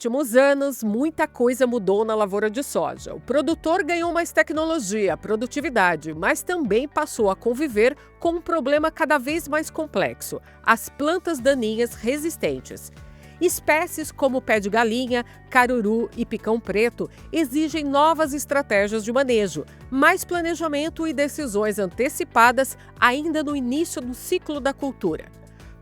últimos anos, muita coisa mudou na lavoura de soja. O produtor ganhou mais tecnologia, produtividade, mas também passou a conviver com um problema cada vez mais complexo: as plantas daninhas resistentes. Espécies como pé de galinha, caruru e picão preto exigem novas estratégias de manejo, mais planejamento e decisões antecipadas ainda no início do ciclo da cultura.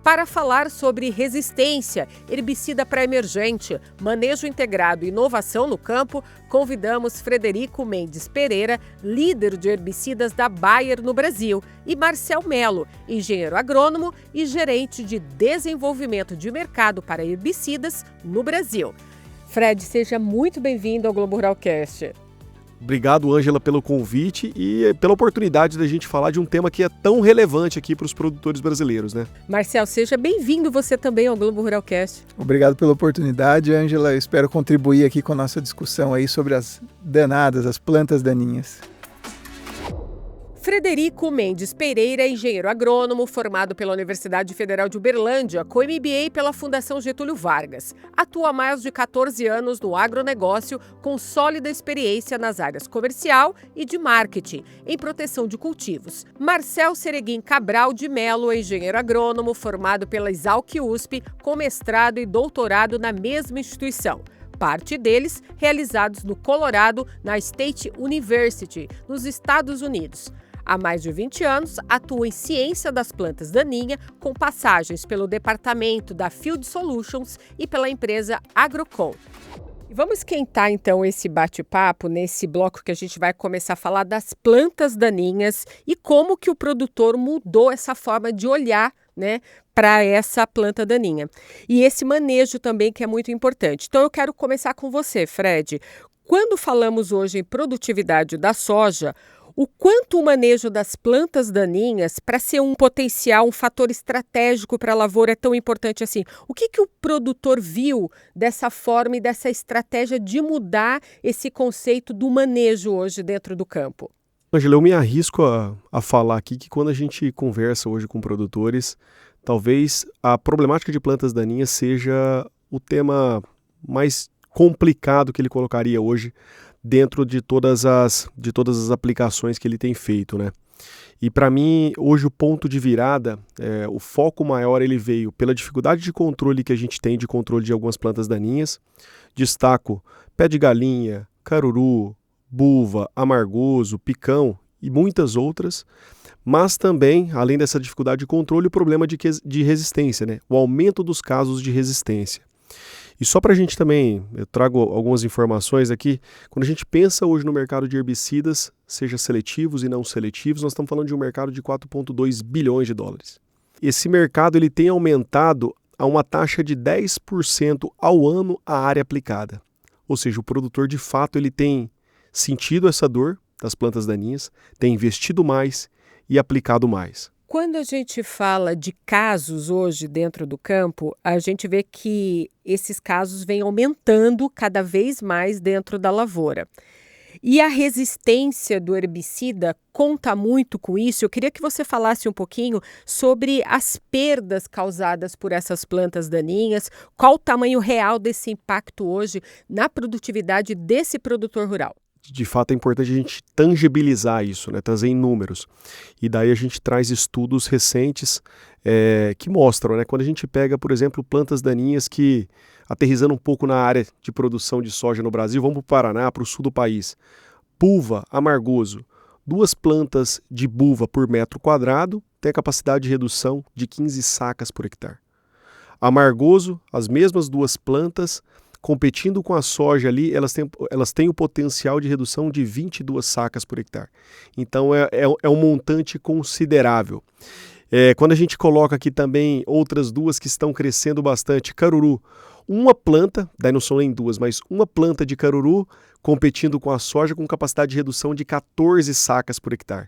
Para falar sobre resistência, herbicida pré-emergente, manejo integrado e inovação no campo, convidamos Frederico Mendes Pereira, líder de herbicidas da Bayer no Brasil, e Marcel Melo, engenheiro agrônomo e gerente de desenvolvimento de mercado para herbicidas no Brasil. Fred, seja muito bem-vindo ao Globo Ruralcast. Obrigado, Ângela, pelo convite e pela oportunidade da gente falar de um tema que é tão relevante aqui para os produtores brasileiros, né? Marcel, seja bem-vindo você também ao Globo Ruralcast. Obrigado pela oportunidade, Ângela. Espero contribuir aqui com a nossa discussão aí sobre as danadas, as plantas daninhas. Frederico Mendes Pereira é engenheiro agrônomo formado pela Universidade Federal de Uberlândia, com MBA pela Fundação Getúlio Vargas. Atua há mais de 14 anos no agronegócio, com sólida experiência nas áreas comercial e de marketing, em proteção de cultivos. Marcel Sereguim Cabral de Melo é engenheiro agrônomo formado pela Exalc USP, com mestrado e doutorado na mesma instituição. Parte deles realizados no Colorado, na State University, nos Estados Unidos. Há mais de 20 anos, atua em ciência das plantas daninhas, com passagens pelo departamento da Field Solutions e pela empresa Agrocom. Vamos esquentar, então, esse bate-papo nesse bloco que a gente vai começar a falar das plantas daninhas e como que o produtor mudou essa forma de olhar, né, para essa planta daninha. E esse manejo também, que é muito importante. Então, eu quero começar com você, Fred. Quando falamos hoje em produtividade da soja, o quanto o manejo das plantas daninhas, para ser um potencial, um fator estratégico para a lavoura, é tão importante assim? O que o produtor viu dessa forma e dessa estratégia de mudar esse conceito do manejo hoje dentro do campo? Ângela, eu me arrisco a falar aqui que quando a gente conversa hoje com produtores, talvez a problemática de plantas daninhas seja o tema mais complicado que ele colocaria hoje dentro de todas as aplicações que ele tem feito, né? E para mim, hoje o ponto de virada, o foco maior ele veio pela dificuldade de controle que a gente tem de controle de algumas plantas daninhas. Destaco pé de galinha, caruru, buva, amargoso, picão e muitas outras. Mas também, além dessa dificuldade de controle, o problema de resistência, né? O aumento dos casos de resistência. E só para a gente também, eu trago algumas informações aqui, quando a gente pensa hoje no mercado de herbicidas, seja seletivos e não seletivos, nós estamos falando de um mercado de 4,2 bilhões de dólares. Esse mercado ele tem aumentado a uma taxa de 10% ao ano a área aplicada. Ou seja, o produtor de fato ele tem sentido essa dor das plantas daninhas, tem investido mais e aplicado mais. Quando a gente fala de casos hoje dentro do campo, a gente vê que esses casos vêm aumentando cada vez mais dentro da lavoura. E a resistência do herbicida conta muito com isso. Eu queria que você falasse um pouquinho sobre as perdas causadas por essas plantas daninhas, qual o tamanho real desse impacto hoje na produtividade desse produtor rural. De fato é importante a gente tangibilizar isso, né? Trazer em números. E daí a gente traz estudos recentes que mostram, né? Quando a gente pega, por exemplo, plantas daninhas que, aterrissando um pouco na área de produção de soja no Brasil, vamos para o Paraná, para o sul do país. Buva, amargoso, 2 plantas de buva por metro quadrado tem a capacidade de redução de 15 sacas por hectare. Amargoso, as mesmas 2 plantas, competindo com a soja ali, elas têm o potencial de redução de 22 sacas por hectare. Então é um montante considerável. Quando a gente coloca aqui também outras 2 que estão crescendo bastante, caruru, uma planta, daí não são nem 2, mas uma planta de caruru competindo com a soja com capacidade de redução de 14 sacas por hectare.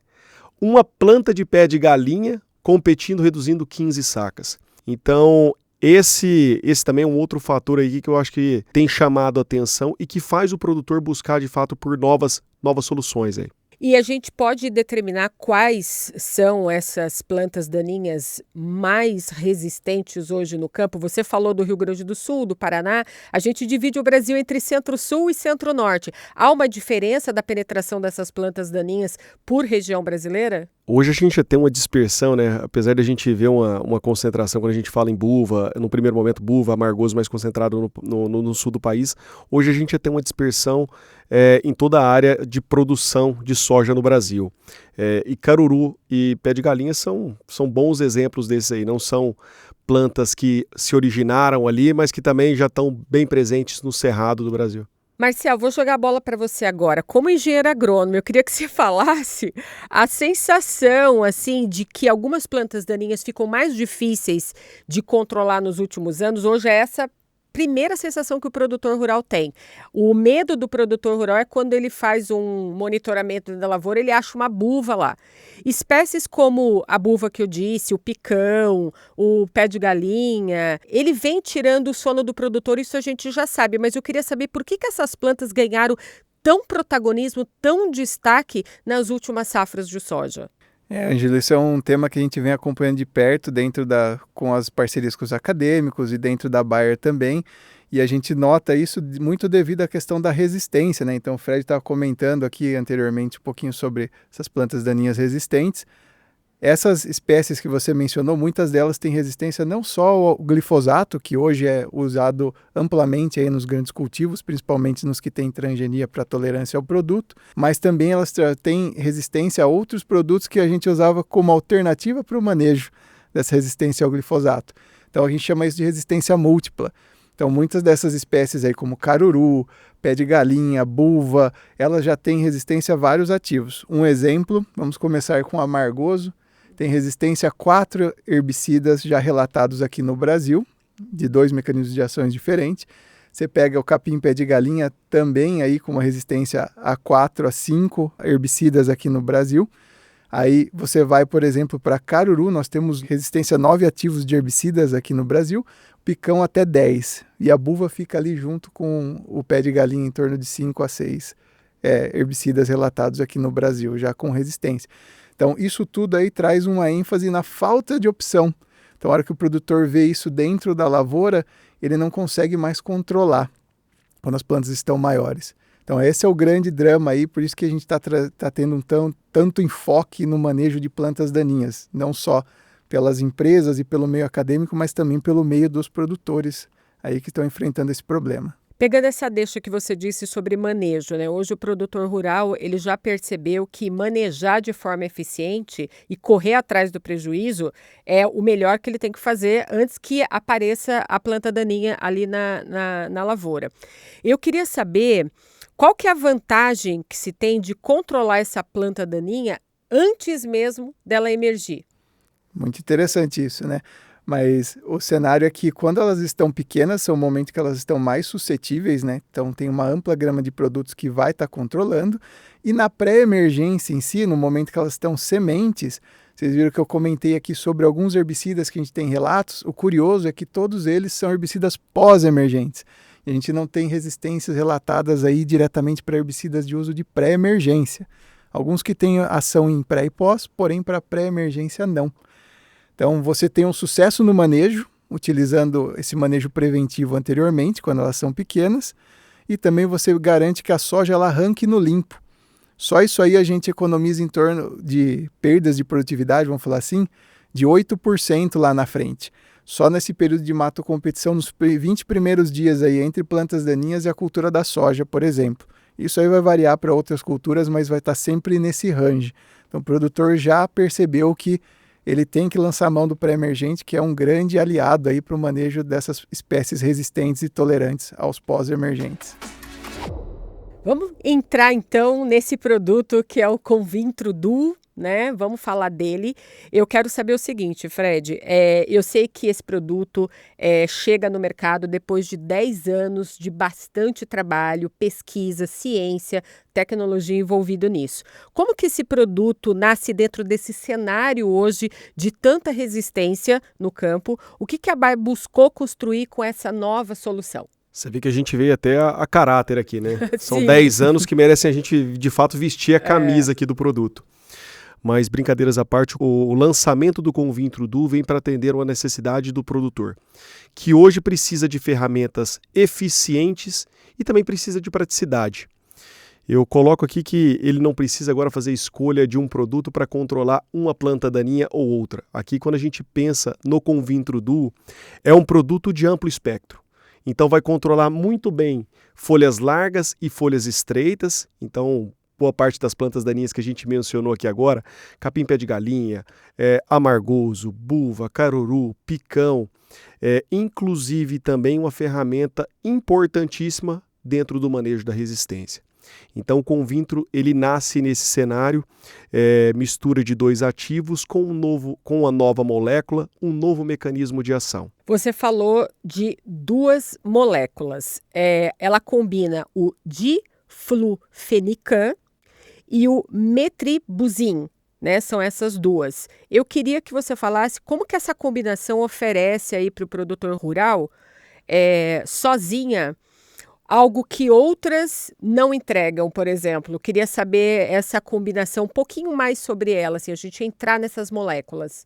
Uma planta de pé de galinha competindo, reduzindo 15 sacas. Então, esse também é um outro fator aí que eu acho que tem chamado a atenção e que faz o produtor buscar de fato por novas soluções aí. E a gente pode determinar quais são essas plantas daninhas mais resistentes hoje no campo? Você falou do Rio Grande do Sul, do Paraná. A gente divide o Brasil entre Centro-Sul e Centro-Norte. Há uma diferença da penetração dessas plantas daninhas por região brasileira? Hoje a gente já tem uma dispersão, né? Apesar de a gente ver uma concentração, quando a gente fala em buva, no primeiro momento buva, amargoso mais concentrado no sul do país, hoje a gente já tem uma dispersão em toda a área de produção de soja no Brasil. E caruru e pé de galinha são bons exemplos desses aí, não são plantas que se originaram ali, mas que também já estão bem presentes no cerrado do Brasil. Marcial, vou jogar a bola para você agora. Como engenheiro agrônomo, eu queria que você falasse a sensação assim de que algumas plantas daninhas ficam mais difíceis de controlar nos últimos anos. Hoje é essa primeira sensação que o produtor rural tem. O medo do produtor rural é quando ele faz um monitoramento da lavoura, ele acha uma buva lá. Espécies como a buva que eu disse, o picão, o pé de galinha, ele vem tirando o sono do produtor, isso a gente já sabe, mas eu queria saber por que essas plantas ganharam tão protagonismo, tão destaque nas últimas safras de soja. Ângelo, isso é um tema que a gente vem acompanhando de perto com as parcerias com os acadêmicos e dentro da Bayer também, e a gente nota isso muito devido à questão da resistência, né? Então o Fred estava comentando aqui anteriormente um pouquinho sobre essas plantas daninhas resistentes. Essas espécies que você mencionou, muitas delas têm resistência não só ao glifosato, que hoje é usado amplamente aí nos grandes cultivos, principalmente nos que têm transgenia para tolerância ao produto, mas também elas têm resistência a outros produtos que a gente usava como alternativa para o manejo dessa resistência ao glifosato. Então a gente chama isso de resistência múltipla. Então muitas dessas espécies aí, como caruru, pé de galinha, buva, elas já têm resistência a vários ativos. Um exemplo, vamos começar com o amargoso. Tem resistência a 4 herbicidas já relatados aqui no Brasil, de 2 mecanismos de ações diferentes. Você pega o capim pé de galinha também aí com uma resistência a 4 a 5 herbicidas aqui no Brasil. Aí você vai, por exemplo, para caruru, nós temos resistência a 9 ativos de herbicidas aqui no Brasil, picão até 10. E a buva fica ali junto com o pé de galinha em torno de 5 a 6 herbicidas relatados aqui no Brasil, já com resistência. Então, isso tudo aí traz uma ênfase na falta de opção. Então, a hora que o produtor vê isso dentro da lavoura, ele não consegue mais controlar quando as plantas estão maiores. Então, esse é o grande drama aí, por isso que a gente está tendo tanto enfoque no manejo de plantas daninhas, não só pelas empresas e pelo meio acadêmico, mas também pelo meio dos produtores aí que estão enfrentando esse problema. Pegando essa deixa que você disse sobre manejo, né? Hoje o produtor rural ele já percebeu que manejar de forma eficiente e correr atrás do prejuízo é o melhor que ele tem que fazer antes que apareça a planta daninha ali na lavoura. Eu queria saber qual que é a vantagem que se tem de controlar essa planta daninha antes mesmo dela emergir. Muito interessante isso, né? Mas o cenário é que quando elas estão pequenas, são o momento que elas estão mais suscetíveis, né? Então tem uma ampla gama de produtos que vai estar controlando. E na pré-emergência em si, no momento que elas estão sementes, vocês viram que eu comentei aqui sobre alguns herbicidas que a gente tem relatos. O curioso é que todos eles são herbicidas pós-emergentes. E a gente não tem resistências relatadas aí diretamente para herbicidas de uso de pré-emergência. Alguns que têm ação em pré e pós, porém para pré-emergência não. Então, você tem um sucesso no manejo, utilizando esse manejo preventivo anteriormente, quando elas são pequenas, e também você garante que a soja ela arranque no limpo. Só isso aí a gente economiza em torno de perdas de produtividade, vamos falar assim, de 8% lá na frente. Só nesse período de mato-competição, nos 20 primeiros dias aí, entre plantas daninhas e a cultura da soja, por exemplo. Isso aí vai variar para outras culturas, mas vai estar sempre nesse range. Então, o produtor já percebeu que ele tem que lançar a mão do pré-emergente, que é um grande aliado aí para o manejo dessas espécies resistentes e tolerantes aos pós-emergentes. Vamos entrar então nesse produto que é o Convintro Duo, né? Vamos falar dele. Eu quero saber o seguinte, Fred, eu sei que esse produto chega no mercado depois de 10 anos de bastante trabalho, pesquisa, ciência, tecnologia envolvido nisso. Como que esse produto nasce dentro desse cenário hoje de tanta resistência no campo? O que a Bayer buscou construir com essa nova solução? Você vê que a gente veio até a caráter aqui, né? São Sim. 10 anos que merecem a gente, de fato, vestir a camisa aqui do produto. Mas, brincadeiras à parte, o lançamento do Convintro Duo vem para atender uma necessidade do produtor, que hoje precisa de ferramentas eficientes e também precisa de praticidade. Eu coloco aqui que ele não precisa agora fazer escolha de um produto para controlar uma planta daninha ou outra. Aqui, quando a gente pensa no Convintro Duo, é um produto de amplo espectro. Então vai controlar muito bem folhas largas e folhas estreitas. Então, boa parte das plantas daninhas que a gente mencionou aqui agora, capim-pé de galinha, amargoso, buva, caruru, picão, inclusive também uma ferramenta importantíssima dentro do manejo da resistência. Então o Convintro ele nasce nesse cenário, mistura de 2 ativos com uma nova molécula, um novo mecanismo de ação. Você falou de 2 moléculas. Ela combina o diflufenican e o metribuzin, né? São essas 2. Eu queria que você falasse como que essa combinação oferece aí para o produtor rural, sozinha, algo que outras não entregam, por exemplo. Queria saber essa combinação, um pouquinho mais sobre ela, assim, a gente entrar nessas moléculas.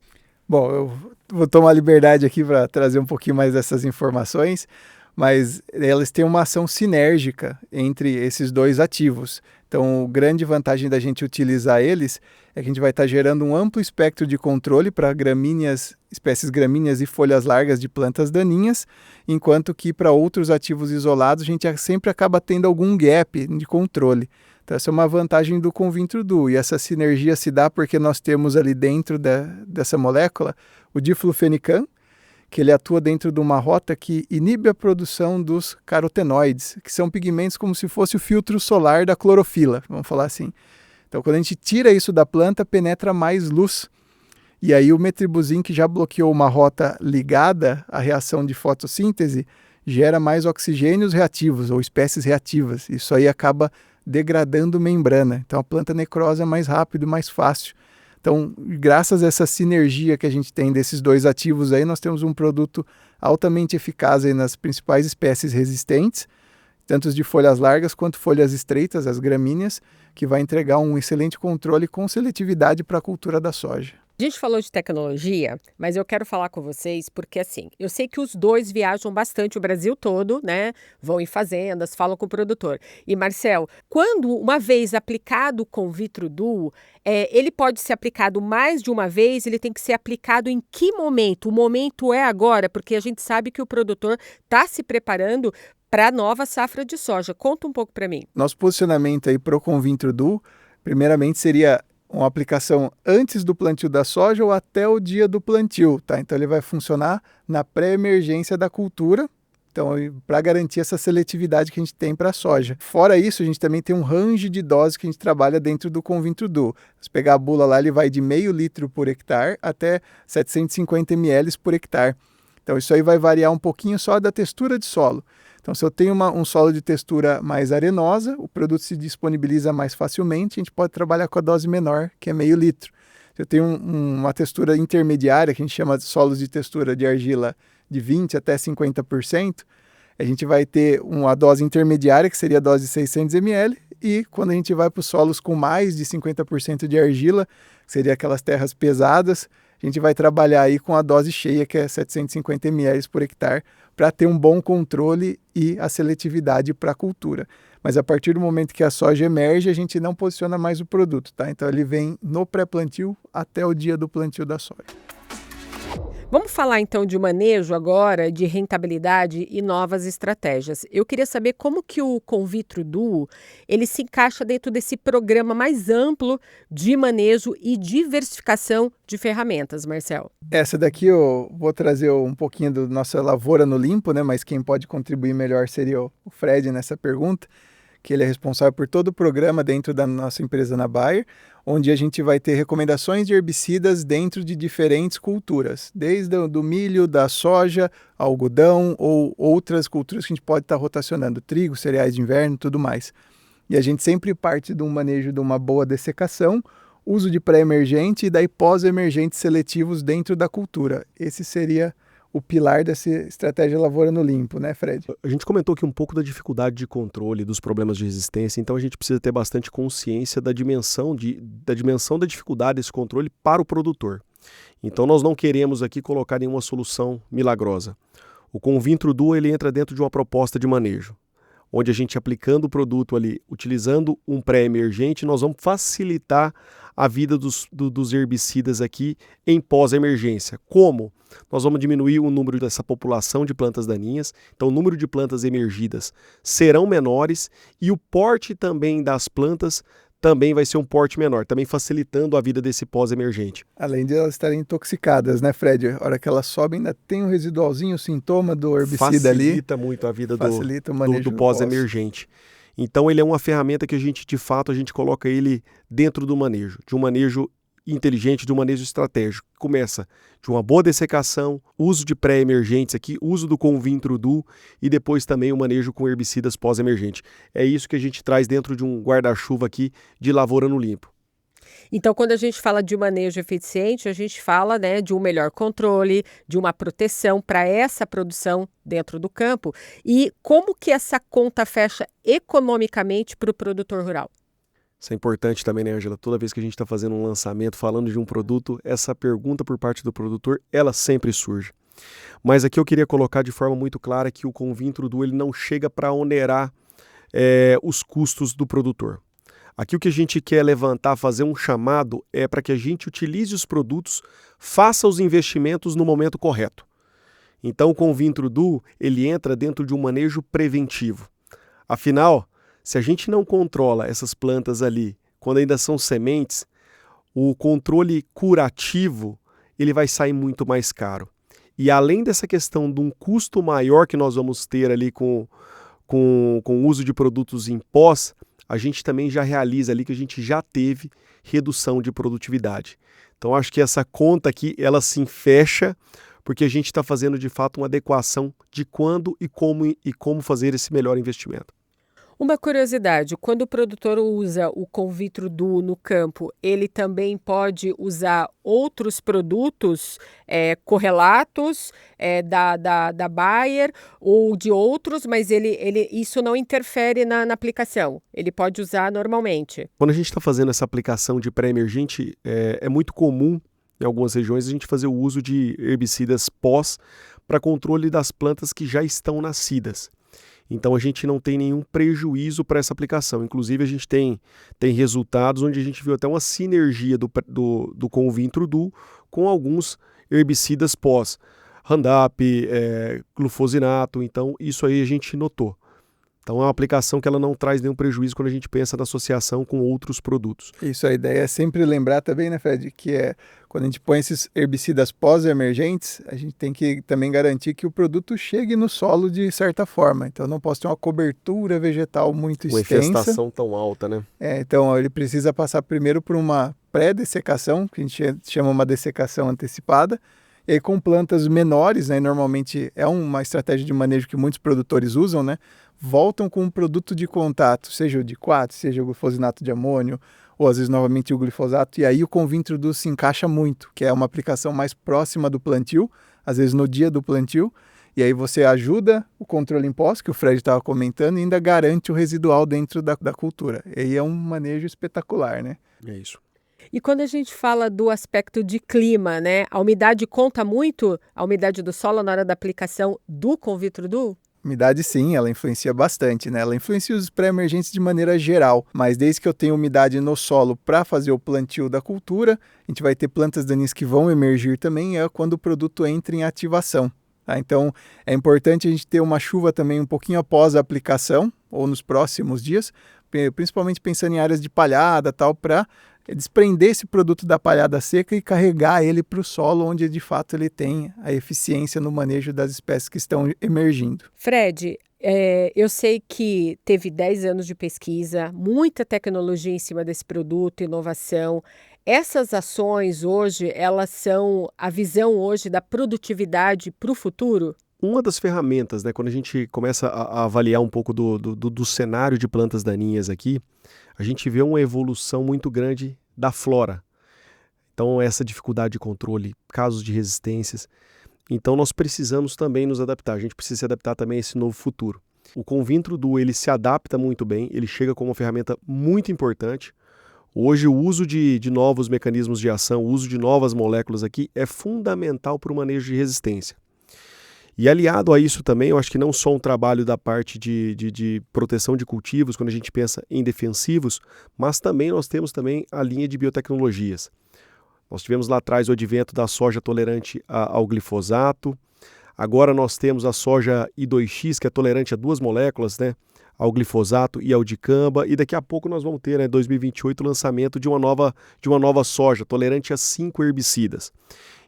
Bom, eu vou tomar liberdade aqui para trazer um pouquinho mais dessas informações, mas elas têm uma ação sinérgica entre esses 2 ativos. Então, a grande vantagem da gente utilizar eles é que a gente vai estar gerando um amplo espectro de controle para gramíneas, espécies gramíneas e folhas largas de plantas daninhas, enquanto que para outros ativos isolados a gente sempre acaba tendo algum gap de controle. Então, essa é uma vantagem do Convintro Duo, e essa sinergia se dá porque nós temos ali dentro dessa molécula o diflufenican, que ele atua dentro de uma rota que inibe a produção dos carotenoides, que são pigmentos como se fosse o filtro solar da clorofila, vamos falar assim. Então, quando a gente tira isso da planta, penetra mais luz. E aí o metribuzin, que já bloqueou uma rota ligada à reação de fotossíntese, gera mais oxigênios reativos ou espécies reativas. Isso aí acaba degradando membrana. Então, a planta necrosa mais rápido, mais fácil. Então, graças a essa sinergia que a gente tem desses 2 ativos aí, nós temos um produto altamente eficaz aí nas principais espécies resistentes, tanto de folhas largas quanto folhas estreitas, as gramíneas, que vai entregar um excelente controle com seletividade para a cultura da soja. A gente falou de tecnologia, mas eu quero falar com vocês porque, assim, eu sei que os 2 viajam bastante o Brasil todo, né? Vão em fazendas, falam com o produtor. E, Marcel, quando uma vez aplicado o Convintro Duo, ele pode ser aplicado mais de uma vez? Ele tem que ser aplicado em que momento? O momento é agora, porque a gente sabe que o produtor está se preparando para a nova safra de soja. Conta um pouco para mim. Nosso posicionamento aí para o Convintro Duo, primeiramente seria uma aplicação antes do plantio da soja ou até o dia do plantio, tá? Então ele vai funcionar na pré-emergência da cultura, então para garantir essa seletividade que a gente tem para a soja. Fora isso, a gente também tem um range de doses que a gente trabalha dentro do Convintro Duo. Se pegar a bula lá, ele vai de meio litro por hectare até 750 ml por hectare. Então isso aí vai variar um pouquinho só da textura de solo. Então, se eu tenho um solo de textura mais arenosa, o produto se disponibiliza mais facilmente, a gente pode trabalhar com a dose menor, que é meio litro. Se eu tenho uma textura intermediária, que a gente chama de solos de textura de argila de 20% até 50%, a gente vai ter uma dose intermediária, que seria a dose de 600 ml, e quando a gente vai para os solos com mais de 50% de argila, que seria aquelas terras pesadas, a gente vai trabalhar aí com a dose cheia, que é 750 ml por hectare, para ter um bom controle e a seletividade para a cultura. Mas a partir do momento que a soja emerge, a gente não posiciona mais o produto, tá? Então ele vem no pré-plantio até o dia do plantio da soja. Vamos falar então de manejo agora, de rentabilidade e novas estratégias. Eu queria saber como que o Convintro Duo ele se encaixa dentro desse programa mais amplo de manejo e diversificação de ferramentas, Marcel. Essa daqui eu vou trazer um pouquinho da nossa lavoura no limpo, né? Mas quem pode contribuir melhor seria o Fred nessa pergunta, que ele é responsável por todo o programa dentro da nossa empresa na Bayer, onde a gente vai ter recomendações de herbicidas dentro de diferentes culturas, desde o do milho, da soja, algodão ou outras culturas que a gente pode estar rotacionando, trigo, cereais de inverno, tudo mais. E a gente sempre parte de um manejo de uma boa dessecação, uso de pré-emergente e daí pós-emergentes seletivos dentro da cultura. Esse seria o pilar dessa estratégia Lavoura no Limpo, né, Fred? A gente comentou aqui um pouco da dificuldade de controle dos problemas de resistência, então a gente precisa ter bastante consciência da dimensão da dificuldade desse controle para o produtor. Então nós não queremos aqui colocar nenhuma solução milagrosa. O Convintro Duo ele entra dentro de uma proposta de manejo, onde a gente aplicando o produto ali, utilizando um pré-emergente, nós vamos facilitar a vida dos herbicidas aqui em pós-emergência. Como? Nós vamos diminuir o número dessa população de plantas daninhas, então o número de plantas emergidas serão menores e o porte também das plantas também vai ser um porte menor, também facilitando a vida desse pós-emergente. Além de elas estarem intoxicadas, né, Fred? A hora que elas sobem, ainda tem um residualzinho, o sintoma do herbicida ali. Facilita muito a vida do pós-emergente. Então ele é uma ferramenta que a gente coloca ele dentro do manejo, de um manejo inteligente, de um manejo estratégico. Começa de uma boa dessecação, uso de pré-emergentes aqui, uso do Convintro Duo e depois também o manejo com herbicidas pós-emergente. É isso que a gente traz dentro de um guarda-chuva aqui de Lavoura no Limpo. Então, quando a gente fala de manejo eficiente, a gente fala, né, de um melhor controle, de uma proteção para essa produção dentro do campo. E como que essa conta fecha economicamente para o produtor rural? Isso é importante também, né, Ângela? Toda vez que a gente está fazendo um lançamento, falando de um produto, essa pergunta por parte do produtor, ela sempre surge. Mas aqui eu queria colocar de forma muito clara que o Convintro Duo ele não chega para onerar os custos do produtor. Aqui o que a gente quer levantar, fazer um chamado, é para que a gente utilize os produtos, faça os investimentos no momento correto. Então o Convintro Duo, ele entra dentro de um manejo preventivo. Afinal, se a gente não controla essas plantas ali, quando ainda são sementes, o controle curativo, ele vai sair muito mais caro. E além dessa questão de um custo maior que nós vamos ter ali com o uso de produtos em pós, a gente também já realiza ali que a gente já teve redução de produtividade. Então acho que essa conta aqui, ela se fecha, porque a gente está fazendo de fato uma adequação de quando e como fazer esse melhor investimento. Uma curiosidade, quando o produtor usa o Convintro Duo no campo, ele também pode usar outros produtos correlatos da Bayer ou de outros, mas isso não interfere na aplicação, ele pode usar normalmente. Quando a gente está fazendo essa aplicação de pré-emergente, é muito comum em algumas regiões a gente fazer o uso de herbicidas pós para controle das plantas que já estão nascidas. Então a gente não tem nenhum prejuízo para essa aplicação. Inclusive a gente tem resultados onde a gente viu até uma sinergia do Convintro Duo com alguns herbicidas pós. Roundup, glufosinato, então isso aí a gente notou. Então é uma aplicação que ela não traz nenhum prejuízo quando a gente pensa na associação com outros produtos. Isso, a ideia é sempre lembrar também, né, Fred, que quando a gente põe esses herbicidas pós-emergentes, a gente tem que também garantir que o produto chegue no solo de certa forma. Então não posso ter uma cobertura vegetal muito extensa. Uma infestação tão alta, né? Então ele precisa passar primeiro por uma pré-dessecação, que a gente chama uma dessecação antecipada, e aí com plantas menores, né, normalmente é uma estratégia de manejo que muitos produtores usam, né, voltam com um produto de contato, seja o diquato, seja o glufosinato de amônio, ou às vezes novamente o glifosato, e aí o Convintro Duo se encaixa muito, que é uma aplicação mais próxima do plantio, às vezes no dia do plantio, e aí você ajuda o controle em pós, que o Fred estava comentando, e ainda garante o residual dentro da cultura. E aí é um manejo espetacular, né? É isso. E quando a gente fala do aspecto de clima, né, a umidade conta muito, a umidade do solo na hora da aplicação do Convintro Duo? Umidade sim, ela influencia bastante, né? Ela influencia os pré-emergentes de maneira geral, mas desde que eu tenha umidade no solo para fazer o plantio da cultura, a gente vai ter plantas daninhas que vão emergir também, é quando o produto entra em ativação. Tá? Então é importante a gente ter uma chuva também um pouquinho após a aplicação, ou nos próximos dias, principalmente pensando em áreas de palhada, tal, para desprender esse produto da palhada seca e carregar ele para o solo, onde de fato ele tem a eficiência no manejo das espécies que estão emergindo. Fred, eu sei que teve 10 anos de pesquisa, muita tecnologia em cima desse produto, inovação. Essas ações hoje, elas são a visão hoje da produtividade para o futuro? Uma das ferramentas, né, quando a gente começa a avaliar um pouco do cenário de plantas daninhas aqui, a gente vê uma evolução muito grande da flora. Então, essa dificuldade de controle, casos de resistências. Então nós precisamos também nos adaptar, a gente precisa se adaptar também a esse novo futuro. O Convintro Duo ele se adapta muito bem, ele chega como uma ferramenta muito importante. Hoje o uso de novos mecanismos de ação, o uso de novas moléculas aqui é fundamental para o manejo de resistência. E aliado a isso também, eu acho que não só um trabalho da parte de proteção de cultivos, quando a gente pensa em defensivos, mas também nós temos também a linha de biotecnologias. Nós tivemos lá atrás o advento da soja tolerante ao glifosato, agora nós temos a soja I2X, que é tolerante a 2 moléculas, né? Ao glifosato e ao dicamba, e daqui a pouco nós vamos ter, né, 2028, o lançamento de uma nova soja tolerante a 5 herbicidas.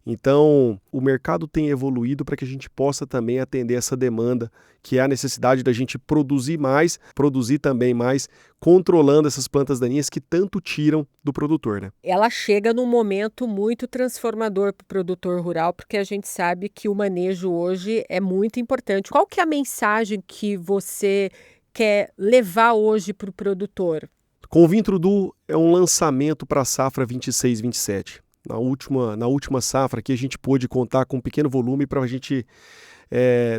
Então, o mercado tem evoluído para que a gente possa também atender essa demanda, que é a necessidade da gente produzir mais, produzir também mais, controlando essas plantas daninhas que tanto tiram do produtor, né? Ela chega num momento muito transformador para o produtor rural, porque a gente sabe que o manejo hoje é muito importante. Qual que é a mensagem que você quer levar hoje para o produtor? Convintro Duo é um lançamento para a safra 26-27. Na última safra aqui a gente pôde contar com um pequeno volume para a gente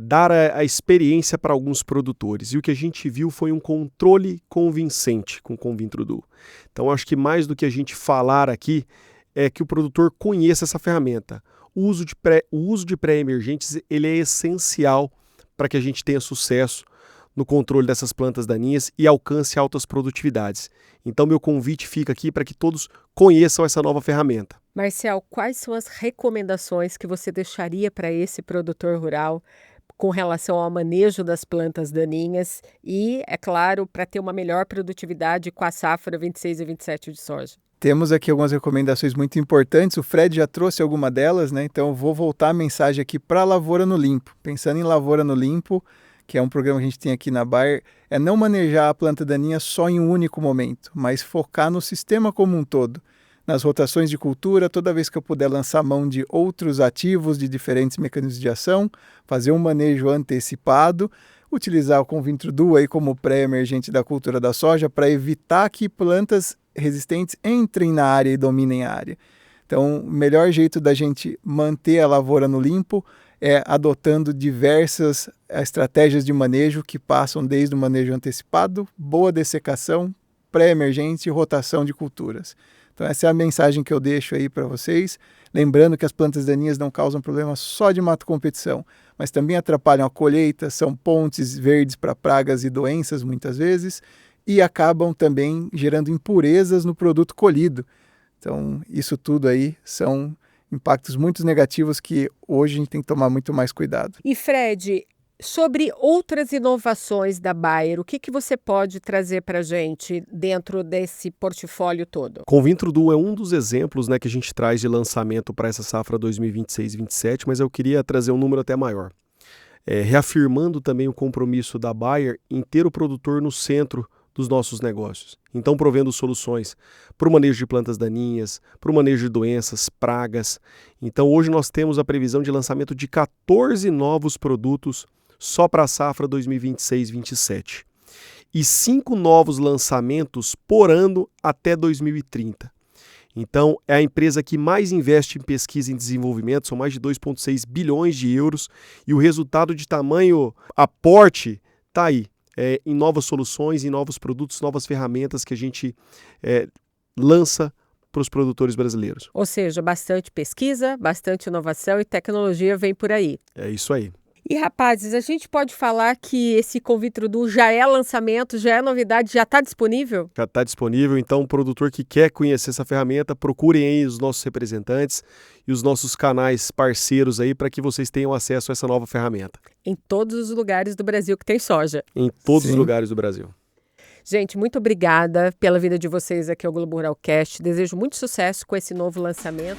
dar a experiência para alguns produtores. E o que a gente viu foi um controle convincente com o Convintro Duo. Então acho que mais do que a gente falar aqui é que o produtor conheça essa ferramenta. O uso de pré-emergentes ele é essencial para que a gente tenha sucesso no controle dessas plantas daninhas e alcance altas produtividades. Então meu convite fica aqui para que todos conheçam essa nova ferramenta. Marcel, quais são as recomendações que você deixaria para esse produtor rural com relação ao manejo das plantas daninhas e, é claro, para ter uma melhor produtividade com a safra 26 e 27 de soja? Temos aqui algumas recomendações muito importantes, o Fred já trouxe alguma delas, né? Então eu vou voltar a mensagem aqui para a Lavoura no Limpo. Pensando em Lavoura no Limpo, que é um programa que a gente tem aqui na Bayer, é não manejar a planta daninha só em um único momento, mas focar no sistema como um todo. Nas rotações de cultura, toda vez que eu puder lançar mão de outros ativos de diferentes mecanismos de ação, fazer um manejo antecipado, utilizar o Convintro Duo aí como pré-emergente da cultura da soja para evitar que plantas resistentes entrem na área e dominem a área. Então, o melhor jeito da gente manter a lavoura no limpo é adotando diversas estratégias de manejo que passam desde o manejo antecipado, boa dessecação, pré-emergente e rotação de culturas. Então essa é a mensagem que eu deixo aí para vocês. Lembrando que as plantas daninhas não causam problema só de mato competição, mas também atrapalham a colheita, são pontes verdes para pragas e doenças muitas vezes, e acabam também gerando impurezas no produto colhido. Então isso tudo aí são impactos muito negativos que hoje a gente tem que tomar muito mais cuidado. E Fred, sobre outras inovações da Bayer, o que você pode trazer para a gente dentro desse portfólio todo? Convintro Duo é um dos exemplos, né, que a gente traz de lançamento para essa safra 2026-27, mas eu queria trazer um número até maior. Reafirmando também o compromisso da Bayer em ter o produtor no centro dos nossos negócios. Então, provendo soluções para o manejo de plantas daninhas, para o manejo de doenças, pragas. Então, hoje nós temos a previsão de lançamento de 14 novos produtos só para a safra 2026-27. E 5 novos lançamentos por ano até 2030. Então, é a empresa que mais investe em pesquisa e desenvolvimento, são mais de 2,6 bilhões de euros, e o resultado de tamanho aporte está aí. Em novas soluções, em novos produtos, novas ferramentas que a gente lança para os produtores brasileiros. Ou seja, bastante pesquisa, bastante inovação e tecnologia vem por aí. É isso aí. E, rapazes, a gente pode falar que esse Convintro Duo já é lançamento, já é novidade, já está disponível? Já está disponível, então o produtor que quer conhecer essa ferramenta, procurem aí os nossos representantes e os nossos canais parceiros aí para que vocês tenham acesso a essa nova ferramenta. Em todos os lugares do Brasil que tem soja. Em todos os lugares do Brasil. Gente, muito obrigada pela vida de vocês aqui ao Globo Ruralcast. Desejo muito sucesso com esse novo lançamento.